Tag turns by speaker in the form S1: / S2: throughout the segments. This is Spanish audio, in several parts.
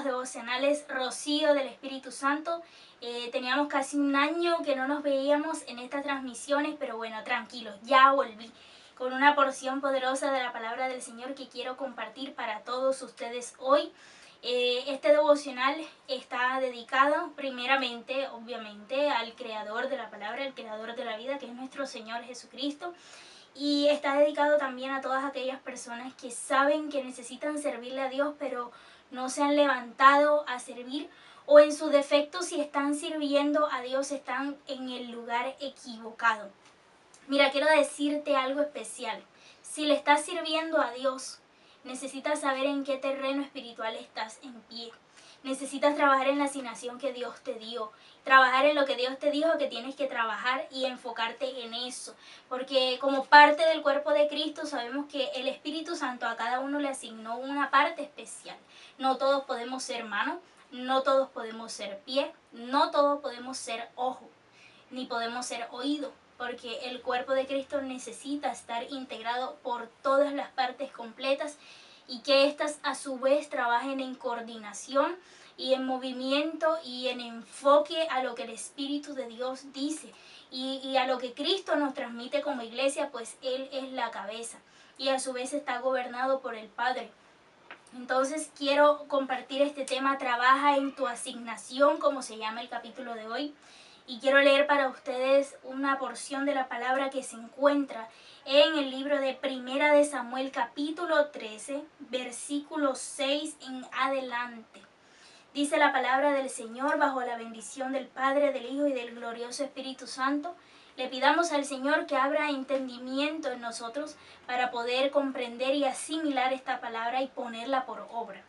S1: amados devocionales Rocío del Espíritu Santo. Teníamos casi un año que no nos veíamos en estas transmisiones, pero bueno, tranquilos, ya volví con una porción poderosa de la palabra del Señor que quiero compartir para todos ustedes hoy. Este devocional está dedicado primeramente, obviamente, al creador de la palabra, el creador de la vida, que es nuestro Señor Jesucristo. Y está dedicado también a todas aquellas personas que saben que necesitan servirle a Dios, pero no se han levantado a servir, o en su defecto, si están sirviendo a Dios, están en el lugar equivocado. Mira, quiero decirte algo especial. Si le estás sirviendo a Dios, necesitas saber en qué terreno espiritual estás en pie. Necesitas trabajar en la asignación que Dios te dio, trabajar en lo que Dios te dijo que tienes que trabajar y enfocarte en eso. Porque como parte del cuerpo de Cristo sabemos que el Espíritu Santo a cada uno le asignó una parte especial. No todos podemos ser mano, no todos podemos ser pie, no todos podemos ser ojo, ni podemos ser oído. Porque el cuerpo de Cristo necesita estar integrado por todas las partes completas y que éstas a su vez trabajen en coordinación y en movimiento y en enfoque a lo que el Espíritu de Dios dice y a lo que Cristo nos transmite como iglesia, pues Él es la cabeza y a su vez está gobernado por el Padre. Entonces quiero compartir este tema, trabaja en tu asignación, como se llama el capítulo de hoy. Y quiero leer para ustedes una porción de la palabra que se encuentra en el libro de Primera de Samuel, capítulo 13, versículo 6 en adelante. Dice la palabra del Señor: bajo la bendición del Padre, del Hijo y del glorioso Espíritu Santo, le pidamos al Señor que abra entendimiento en nosotros para poder comprender y asimilar esta palabra y ponerla por obra.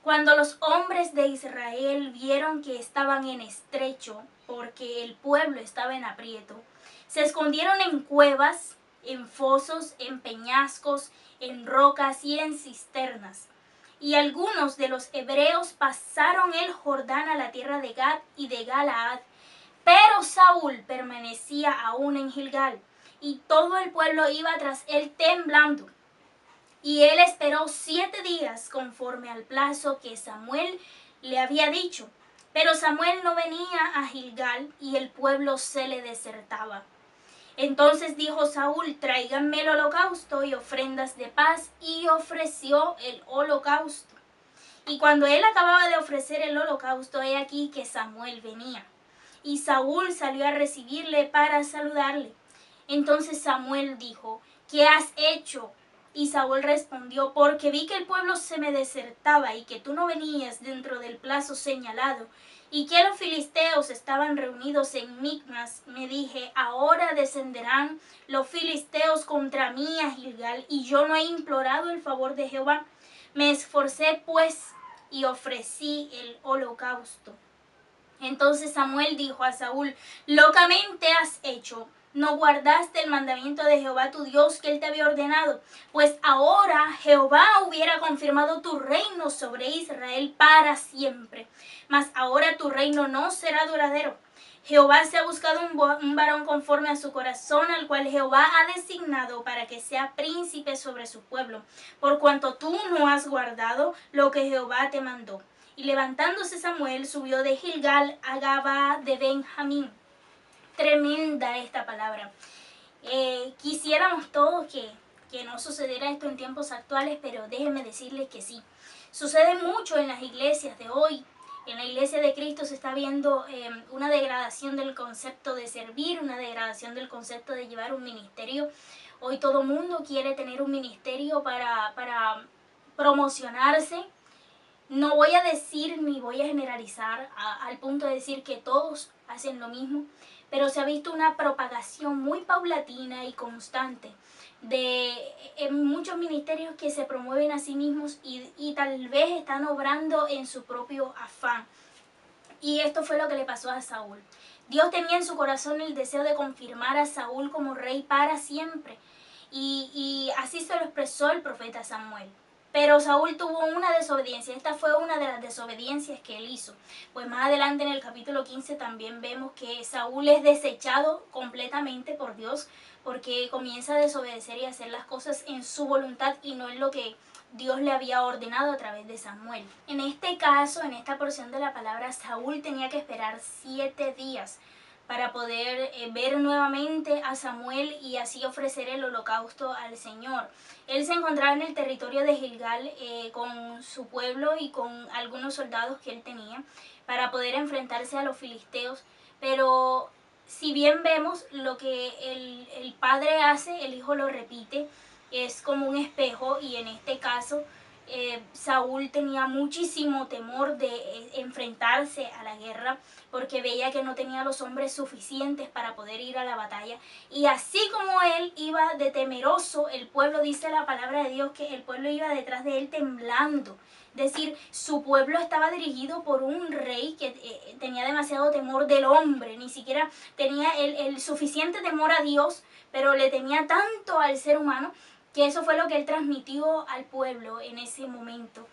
S1: Cuando los hombres de Israel vieron que estaban en estrecho, porque el pueblo estaba en aprieto, se escondieron en cuevas, en fosos, en peñascos, en rocas y en cisternas. Y algunos de los hebreos pasaron el Jordán a la tierra de Gad y de Galaad, pero Saúl permanecía aún en Gilgal, y todo el pueblo iba tras él temblando. Y él esperó 7 días conforme al plazo que Samuel le había dicho. Pero Samuel no venía a Gilgal y el pueblo se le desertaba. Entonces dijo Saúl: tráiganme el holocausto y ofrendas de paz, y ofreció el holocausto. Y cuando él acababa de ofrecer el holocausto, he aquí que Samuel venía. Y Saúl salió a recibirle para saludarle. Entonces Samuel dijo: ¿qué has hecho? Y Saúl respondió: porque vi que el pueblo se me desertaba y que tú no venías dentro del plazo señalado, y que los filisteos estaban reunidos en Micmas, me dije: ahora descenderán los filisteos contra mí a Gilgal, y yo no he implorado el favor de Jehová. Me esforcé pues y ofrecí el holocausto. Entonces Samuel dijo a Saúl: locamente has hecho. No guardaste el mandamiento de Jehová tu Dios que él te había ordenado. Pues ahora Jehová hubiera confirmado tu reino sobre Israel para siempre. Mas ahora tu reino no será duradero. Jehová se ha buscado un varón conforme a su corazón, al cual Jehová ha designado para que sea príncipe sobre su pueblo, por cuanto tú no has guardado lo que Jehová te mandó. Y levantándose Samuel, subió de Gilgal a Gabaa de Benjamín. Tremenda esta palabra. Quisiéramos todos que no sucediera esto en tiempos actuales, pero déjenme decirles que sí. Sucede mucho en las iglesias de hoy. En la iglesia de Cristo se está viendo una degradación del concepto de servir, una degradación del concepto de llevar un ministerio. Hoy todo mundo quiere tener un ministerio para promocionarse. No voy a decir ni voy a generalizar al punto de decir que todos hacen lo mismo, pero se ha visto una propagación muy paulatina y constante de muchos ministerios que se promueven a sí mismos y tal vez están obrando en su propio afán. Y esto fue lo que le pasó a Saúl. Dios tenía en su corazón el deseo de confirmar a Saúl como rey para siempre. Y así se lo expresó el profeta Samuel. Pero Saúl tuvo una desobediencia. Esta fue una de las desobediencias que él hizo. Pues más adelante en el capítulo 15 también vemos que Saúl es desechado completamente por Dios, porque comienza a desobedecer y a hacer las cosas en su voluntad y no en lo que Dios le había ordenado a través de Samuel. En este caso, en esta porción de la palabra, Saúl tenía que esperar 7 días para poder ver nuevamente a Samuel y así ofrecer el holocausto al Señor. Él se encontraba en el territorio de Gilgal con su pueblo y con algunos soldados que él tenía para poder enfrentarse a los filisteos, pero si bien vemos lo que el padre hace, el hijo lo repite, es como un espejo, y en este caso Saúl tenía muchísimo temor de enfrentarse a la guerra porque veía que no tenía los hombres suficientes para poder ir a la batalla, y así como él iba de temeroso, el pueblo, dice la palabra de Dios que el pueblo iba detrás de él temblando. Es decir, su pueblo estaba dirigido por un rey que tenía demasiado temor del hombre, ni siquiera tenía el suficiente temor a Dios, pero le temía tanto al ser humano, que eso fue lo que él transmitió al pueblo en ese momento.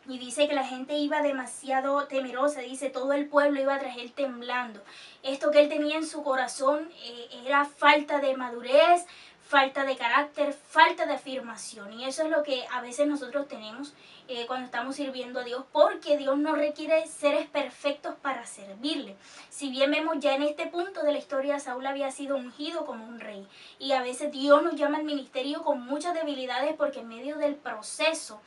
S1: Y dice que la gente iba demasiado temerosa, dice, todo el pueblo iba tras él temblando. Esto que él tenía en su corazón era falta de madurez, falta de carácter, falta de afirmación. Y eso es lo que a veces nosotros tenemos cuando estamos sirviendo a Dios, porque Dios no requiere seres perfectos para servirle. Si bien vemos ya en este punto de la historia, Saúl había sido ungido como un rey, y a veces Dios nos llama al ministerio con muchas debilidades, porque en medio del proceso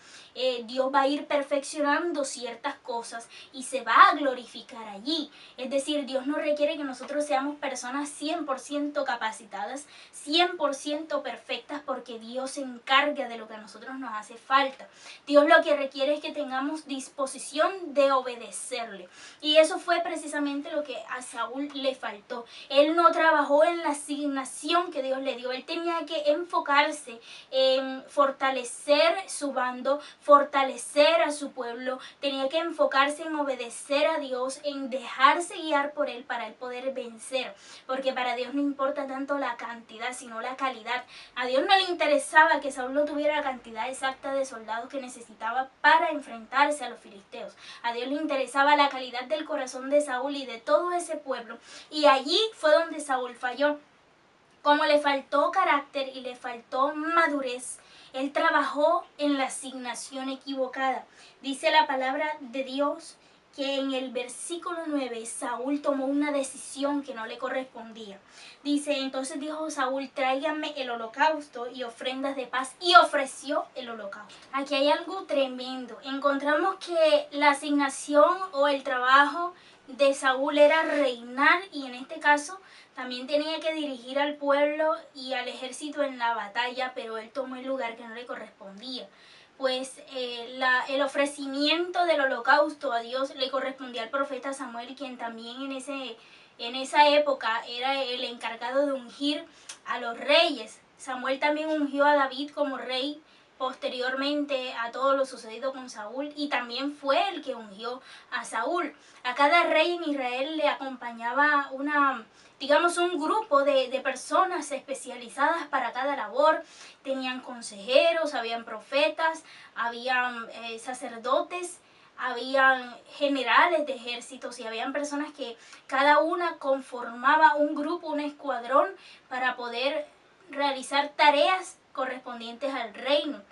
S1: Dios va a ir perfeccionando ciertas cosas y se va a glorificar allí. Es decir, Dios no requiere que nosotros seamos personas 100% capacitadas, 100% perfectas, porque Dios se encarga de lo que a nosotros nos hace falta. Dios lo que requiere es que tengamos disposición de obedecerle. Y eso fue precisamente lo que a Saúl le faltó. Él no trabajó en la asignación que Dios le dio. Él tenía que enfocarse en fortalecer su bando, fortalecer a su pueblo. Tenía que enfocarse en obedecer a Dios, en dejarse guiar por él para él poder vencer. Porque para Dios no importa tanto la cantidad, sino la calidad. A Dios no le interesaba que Saúl no tuviera la cantidad exacta de soldados que necesitaba para enfrentarse a los filisteos. A Dios le interesaba la calidad del corazón de Saúl y de todo ese pueblo. Y allí fue donde Saúl falló. Como le faltó carácter y le faltó madurez, él trabajó en la asignación equivocada. Dice la palabra de Dios que en el versículo 9 Saúl tomó una decisión que no le correspondía. Dice, entonces dijo Saúl, tráiganme el holocausto y ofrendas de paz, y ofreció el holocausto. Aquí hay algo tremendo. Encontramos que la asignación o el trabajo de Saúl era reinar, y en este caso también tenía que dirigir al pueblo y al ejército en la batalla, pero él tomó el lugar que no le correspondía. Pues el ofrecimiento del holocausto a Dios le correspondía al profeta Samuel, quien también en esa época era el encargado de ungir a los reyes. Samuel también ungió a David como rey posteriormente a todo lo sucedido con Saúl, y también fue el que ungió a Saúl. A cada rey en Israel le acompañaba un grupo de personas especializadas para cada labor. Tenían consejeros, habían profetas, habían sacerdotes, habían generales de ejércitos, y habían personas que cada una conformaba un grupo, un escuadrón, para poder realizar tareas correspondientes al reino.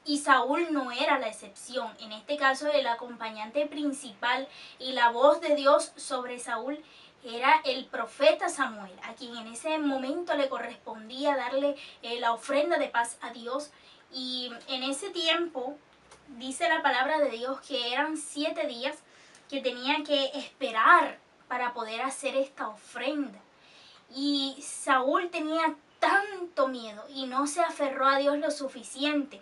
S1: Y Saúl no era la excepción. En este caso, el acompañante principal y la voz de Dios sobre Saúl era el profeta Samuel, a quien en ese momento le correspondía darle la ofrenda de paz a Dios. Y en ese tiempo dice la palabra de Dios que eran 7 días que tenía que esperar para poder hacer esta ofrenda. Y Saúl tenía tanto miedo y no se aferró a Dios lo suficiente,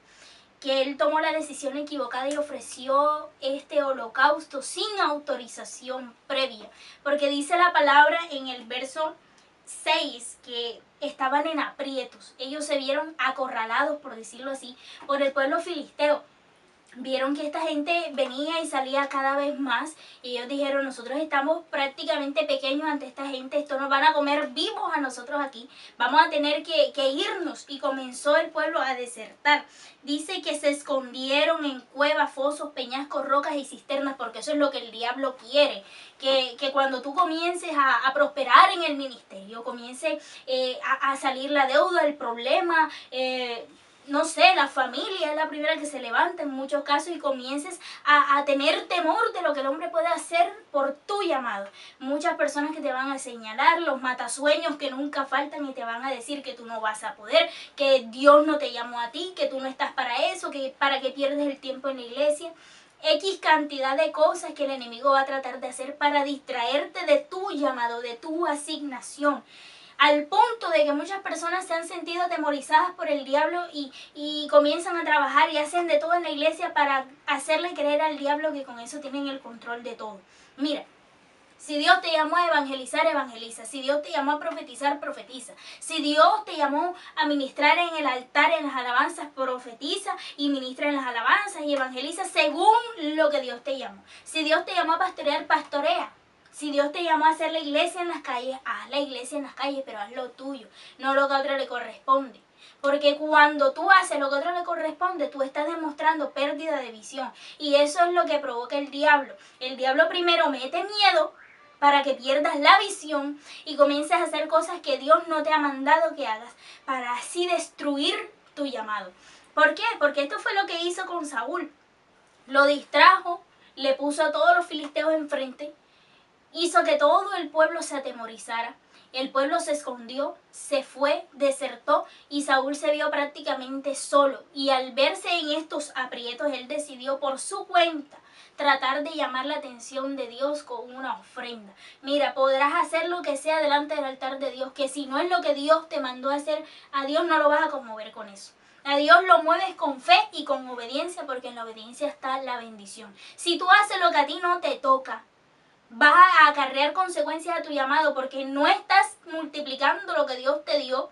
S1: que él tomó la decisión equivocada y ofreció este holocausto sin autorización previa. Porque dice la palabra en el verso 6 que estaban en aprietos. Ellos se vieron acorralados, por decirlo así, por el pueblo filisteo. Vieron que esta gente venía y salía cada vez más, y ellos dijeron, nosotros estamos prácticamente pequeños ante esta gente, esto nos van a comer vivos a nosotros aquí, vamos a tener que irnos. Y comenzó el pueblo a desertar. Dice que se escondieron en cuevas, fosos, peñascos, rocas y cisternas, porque eso es lo que el diablo quiere, que cuando tú comiences a prosperar en el ministerio, comience a salir la deuda, el problema, no sé, la familia es la primera que se levanta en muchos casos y comiences a tener temor de lo que el hombre puede hacer por tu llamado. Muchas personas que te van a señalar, los matasueños que nunca faltan y te van a decir que tú no vas a poder, que Dios no te llamó a ti, que tú no estás para eso, que para que pierdes el tiempo en la iglesia. X cantidad de cosas que el enemigo va a tratar de hacer para distraerte de tu llamado, de tu asignación. Al punto de que muchas personas se han sentido atemorizadas por el diablo y comienzan a trabajar y hacen de todo en la iglesia para hacerle creer al diablo que con eso tienen el control de todo. Mira, si Dios te llamó a evangelizar, evangeliza. Si Dios te llamó a profetizar, profetiza. Si Dios te llamó a ministrar en el altar, en las alabanzas, profetiza y ministra en las alabanzas y evangeliza según lo que Dios te llamó. Si Dios te llamó a pastorear, pastorea. Si Dios te llamó a hacer la iglesia en las calles, haz la iglesia en las calles, pero haz lo tuyo, no lo que a otro le corresponde. Porque cuando tú haces lo que a otro le corresponde, tú estás demostrando pérdida de visión. Y eso es lo que provoca el diablo. El diablo primero mete miedo para que pierdas la visión y comiences a hacer cosas que Dios no te ha mandado que hagas, para así destruir tu llamado. ¿Por qué? Porque esto fue lo que hizo con Saúl. Lo distrajo, le puso a todos los filisteos enfrente, hizo que todo el pueblo se atemorizara. El pueblo se escondió, se fue, desertó y Saúl se vio prácticamente solo. Y al verse en estos aprietos, él decidió por su cuenta tratar de llamar la atención de Dios con una ofrenda. Mira, podrás hacer lo que sea delante del altar de Dios, que si no es lo que Dios te mandó a hacer, a Dios no lo vas a conmover con eso. A Dios lo mueves con fe y con obediencia, porque en la obediencia está la bendición. Si tú haces lo que a ti no te toca, vas a acarrear consecuencias a tu llamado, porque no estás multiplicando lo que Dios te dio,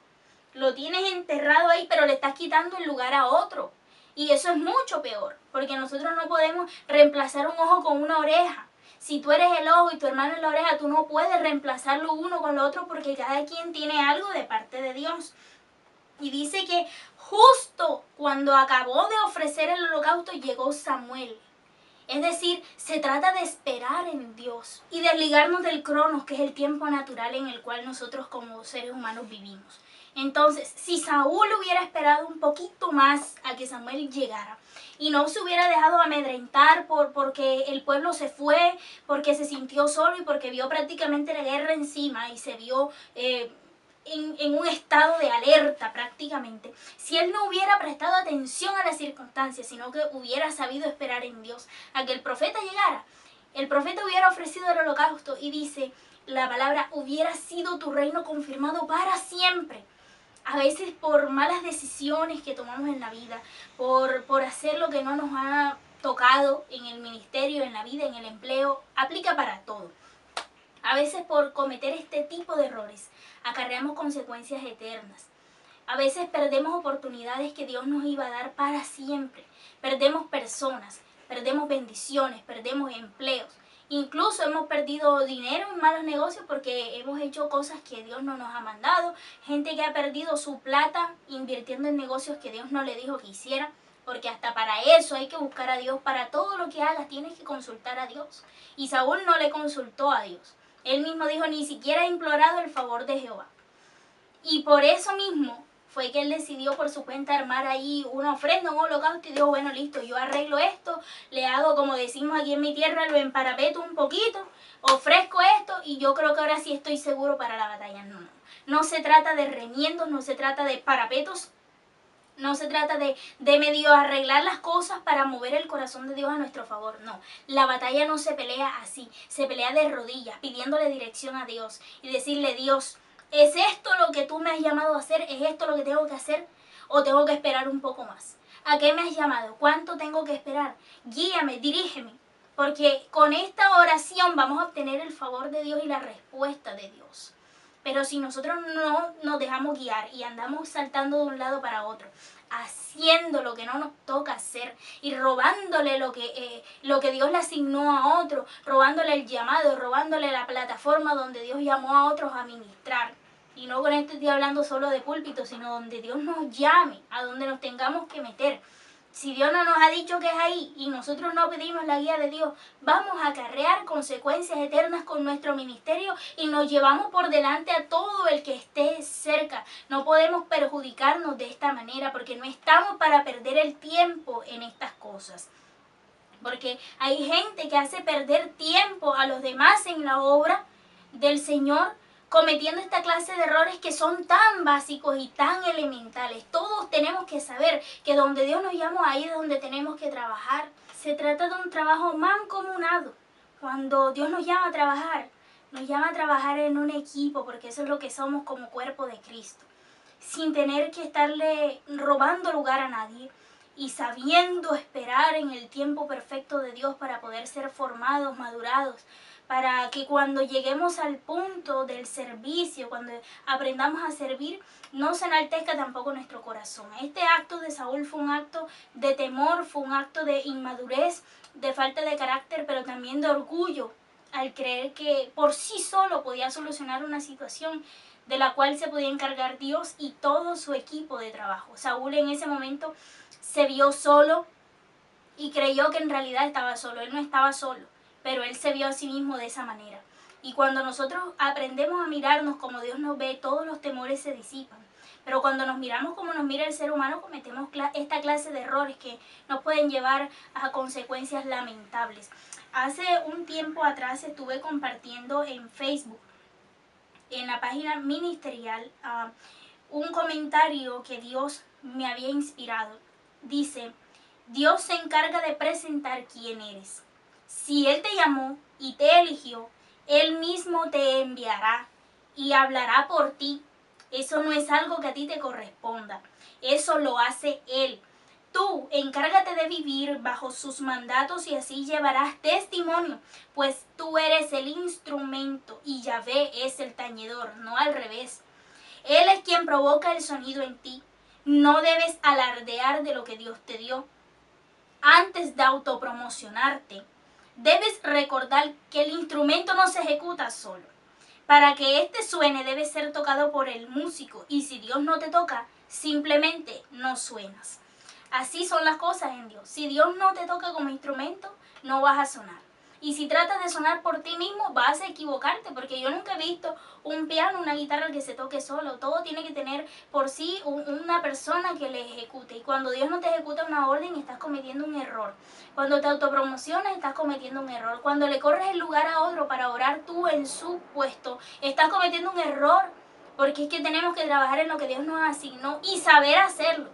S1: lo tienes enterrado ahí, pero le estás quitando el lugar a otro. Y eso es mucho peor, porque nosotros no podemos reemplazar un ojo con una oreja. Si tú eres el ojo y tu hermano es la oreja, tú no puedes reemplazarlo uno con lo otro, porque cada quien tiene algo de parte de Dios. Y dice que justo cuando acabó de ofrecer el holocausto, llegó Samuel. Es decir, se trata de esperar en Dios y desligarnos del cronos, que es el tiempo natural en el cual nosotros como seres humanos vivimos. Entonces, si Saúl hubiera esperado un poquito más a que Samuel llegara y no se hubiera dejado amedrentar porque el pueblo se fue, porque se sintió solo y porque vio prácticamente la guerra encima y se vio en un estado de alerta prácticamente, si él no hubiera prestado atención a las circunstancias, sino que hubiera sabido esperar en Dios a que el profeta llegara, el profeta hubiera ofrecido el holocausto y dice la palabra, hubiera sido tu reino confirmado para siempre. A veces por malas decisiones que tomamos en la vida, por hacer lo que no nos ha tocado en el ministerio, en la vida, en el empleo, aplica para todo. A veces por cometer este tipo de errores acarreamos consecuencias eternas. A veces perdemos oportunidades que Dios nos iba a dar para siempre. Perdemos personas, perdemos bendiciones, perdemos empleos. Incluso hemos perdido dinero en malos negocios porque hemos hecho cosas que Dios no nos ha mandado. Gente que ha perdido su plata invirtiendo en negocios que Dios no le dijo que hiciera. Porque hasta para eso hay que buscar a Dios. Para todo lo que hagas tienes que consultar a Dios. Y Saúl no le consultó a Dios. Él mismo dijo, ni siquiera he implorado el favor de Jehová. Y por eso mismo fue que él decidió por su cuenta armar ahí una ofrenda, un holocausto, y dijo, bueno, listo, yo arreglo esto, le hago, como decimos aquí en mi tierra, lo emparapeto un poquito, ofrezco esto, y yo creo que ahora sí estoy seguro para la batalla. No, no. No se trata de remiendos, no se trata de parapetos, no se trata de medio arreglar las cosas para mover el corazón de Dios a nuestro favor. No, la batalla no se pelea así. Se pelea de rodillas, pidiéndole dirección a Dios y decirle, Dios, ¿es esto lo que tú me has llamado a hacer? ¿Es esto lo que tengo que hacer? ¿O tengo que esperar un poco más? ¿A qué me has llamado? ¿Cuánto tengo que esperar? Guíame, dirígeme. Porque con esta oración vamos a obtener el favor de Dios y la respuesta de Dios. Pero si nosotros no nos dejamos guiar y andamos saltando de un lado para otro, haciendo lo que no nos toca hacer y robándole lo que Dios le asignó a otro, robándole el llamado, robándole la plataforma donde Dios llamó a otros a ministrar. Y no con esto estoy hablando solo de púlpito, sino donde Dios nos llame, a donde nos tengamos que meter. Si Dios no nos ha dicho que es ahí y nosotros no pedimos la guía de Dios, vamos a acarrear consecuencias eternas con nuestro ministerio y nos llevamos por delante a todo el que esté cerca. No podemos perjudicarnos de esta manera porque no estamos para perder el tiempo en estas cosas. Porque hay gente que hace perder tiempo a los demás en la obra del Señor, cometiendo esta clase de errores que son tan básicos y tan elementales. Todos tenemos que saber que donde Dios nos llama, ahí es donde tenemos que trabajar. Se trata de un trabajo mancomunado. Cuando Dios nos llama a trabajar en un equipo, porque eso es lo que somos como cuerpo de Cristo, sin tener que estarle robando lugar a nadie y sabiendo esperar en el tiempo perfecto de Dios para poder ser formados, madurados, para que cuando lleguemos al punto del servicio, cuando aprendamos a servir, no se enaltezca tampoco nuestro corazón. Este acto de Saúl fue un acto de temor, fue un acto de inmadurez, de falta de carácter, pero también de orgullo, al creer que por sí solo podía solucionar una situación de la cual se podía encargar Dios y todo su equipo de trabajo. Saúl en ese momento se vio solo y creyó que en realidad estaba solo. Él no estaba solo, pero él se vio a sí mismo de esa manera. Y cuando nosotros aprendemos a mirarnos como Dios nos ve, todos los temores se disipan. Pero cuando nos miramos como nos mira el ser humano, cometemos esta clase de errores que nos pueden llevar a consecuencias lamentables. Hace un tiempo atrás estuve compartiendo en Facebook, en la página ministerial, un comentario que Dios me había inspirado. Dice: Dios se encarga de presentar quién eres. Si Él te llamó y te eligió, Él mismo te enviará y hablará por ti. Eso no es algo que a ti te corresponda. Eso lo hace Él. Tú encárgate de vivir bajo sus mandatos y así llevarás testimonio, pues tú eres el instrumento y Yahvé es el tañedor, no al revés. Él es quien provoca el sonido en ti. No debes alardear de lo que Dios te dio. Antes de autopromocionarte, debes recordar que el instrumento no se ejecuta solo. Para que éste suene debe ser tocado por el músico y si Dios no te toca, simplemente no suenas. Así son las cosas en Dios. Si Dios no te toca como instrumento, no vas a sonar. Y si tratas de sonar por ti mismo, vas a equivocarte, porque yo nunca he visto un piano, una guitarra que se toque solo. Todo tiene que tener por sí una persona que le ejecute. Y cuando Dios no te ejecuta una orden, estás cometiendo un error. Cuando te autopromocionas, estás cometiendo un error. Cuando le corres el lugar a otro para orar tú en su puesto, estás cometiendo un error. Porque es que tenemos que trabajar en lo que Dios nos asignó y saber hacerlo.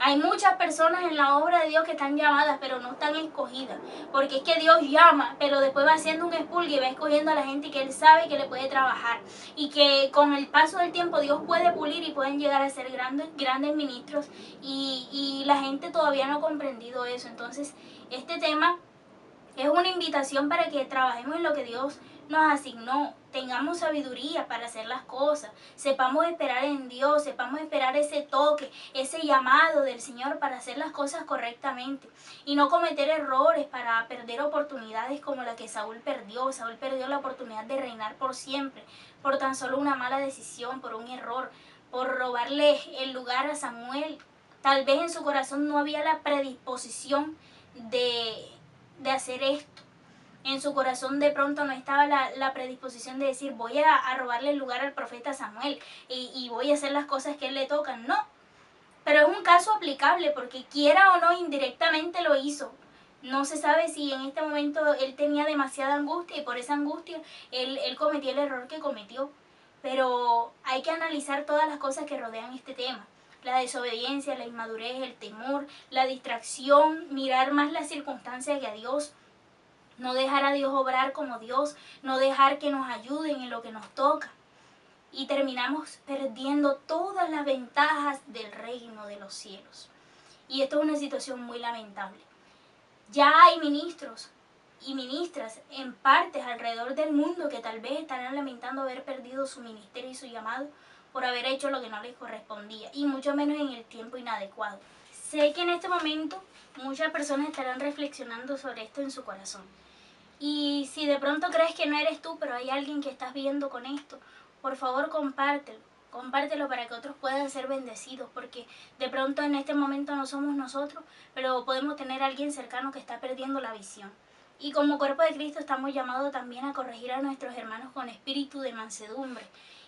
S1: Hay muchas personas en la obra de Dios que están llamadas, pero no están escogidas. Porque es que Dios llama, pero después va haciendo un expulgue y va escogiendo a la gente que Él sabe que le puede trabajar. Y que con el paso del tiempo Dios puede pulir y pueden llegar a ser grandes ministros. Y la gente todavía no ha comprendido eso. Entonces, este tema es una invitación para que trabajemos en lo que Dios nos asignó, tengamos sabiduría para hacer las cosas, sepamos esperar en Dios, sepamos esperar ese toque, ese llamado del Señor para hacer las cosas correctamente y no cometer errores para perder oportunidades como la que Saúl perdió. Saúl perdió la oportunidad de reinar por siempre, por tan solo una mala decisión, por un error, por robarle el lugar a Samuel. Tal vez en su corazón no había la predisposición de hacer esto. En su corazón de pronto no estaba la predisposición de decir voy a robarle el lugar al profeta Samuel y voy a hacer las cosas que a él le tocan. No, pero es un caso aplicable porque quiera o no indirectamente lo hizo. No se sabe si en este momento él tenía demasiada angustia y por esa angustia él cometió el error que cometió. Pero hay que analizar todas las cosas que rodean este tema. La desobediencia, la inmadurez, el temor, la distracción, mirar más las circunstancias que a Dios. No dejar a Dios obrar como Dios, no dejar que nos ayuden en lo que nos toca. Y terminamos perdiendo todas las ventajas del reino de los cielos. Y esto es una situación muy lamentable. Ya hay ministros y ministras en partes alrededor del mundo que tal vez estarán lamentando haber perdido su ministerio y su llamado por haber hecho lo que no les correspondía, y mucho menos en el tiempo inadecuado. Sé que en este momento muchas personas estarán reflexionando sobre esto en su corazón. Y si de pronto crees que no eres tú, pero hay alguien que estás viendo con esto, por favor compártelo. compártelo para que otros puedan ser bendecidos, porque de pronto en este momento no somos nosotros, pero podemos tener a alguien cercano que está perdiendo la visión. Y como cuerpo de Cristo estamos llamados también a corregir a nuestros hermanos con espíritu de mansedumbre.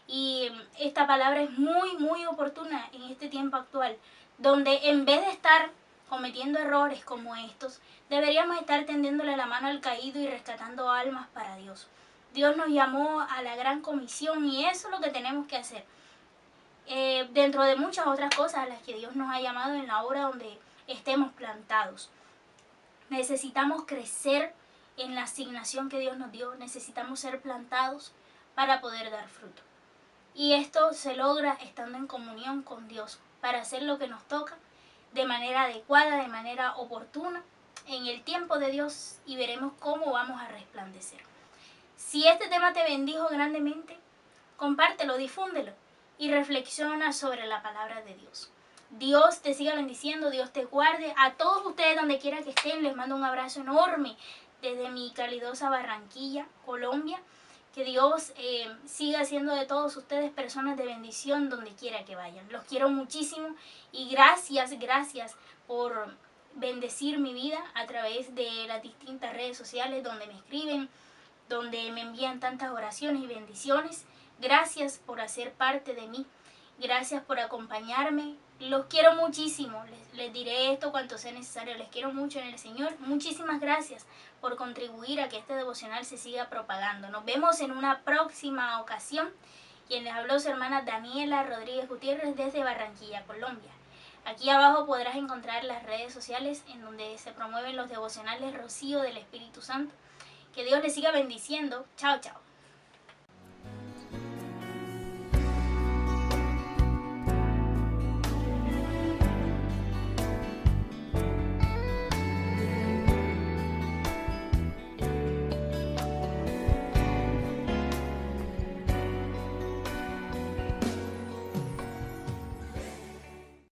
S1: Y esta palabra es muy oportuna en este tiempo actual, donde en vez de estar cometiendo errores como estos, deberíamos estar tendiéndole la mano al caído y rescatando almas para Dios. Dios nos llamó a la gran comisión y eso es lo que tenemos que hacer. Dentro de muchas otras cosas a las que Dios nos ha llamado en la obra donde estemos plantados. Necesitamos crecer en la asignación que Dios nos dio, necesitamos ser plantados para poder dar fruto. Y esto se logra estando en comunión con Dios para hacer lo que nos toca de manera adecuada, de manera oportuna, en el tiempo de Dios, y veremos cómo vamos a resplandecer. Si este tema te bendijo grandemente, compártelo, difúndelo y reflexiona sobre la palabra de Dios. Dios te siga bendiciendo, Dios te guarde. A todos ustedes donde quiera que estén, les mando un abrazo enorme desde mi calidosa Barranquilla, Colombia. Que Dios siga haciendo de todos ustedes personas de bendición donde quiera que vayan. Los quiero muchísimo y gracias por bendecir mi vida a través de las distintas redes sociales donde me escriben, donde me envían tantas oraciones y bendiciones. Gracias por hacer parte de mí. Gracias por acompañarme. Los quiero muchísimo. Les diré esto cuanto sea necesario. Les quiero mucho en el Señor. Muchísimas gracias por contribuir a que este devocional se siga propagando. Nos vemos en una próxima ocasión. Quien les habló su hermana Daniela Rodríguez Gutiérrez desde Barranquilla, Colombia. Aquí abajo podrás encontrar las redes sociales en donde se promueven los devocionales Rocío del Espíritu Santo. Que Dios les siga bendiciendo. Chao, chao.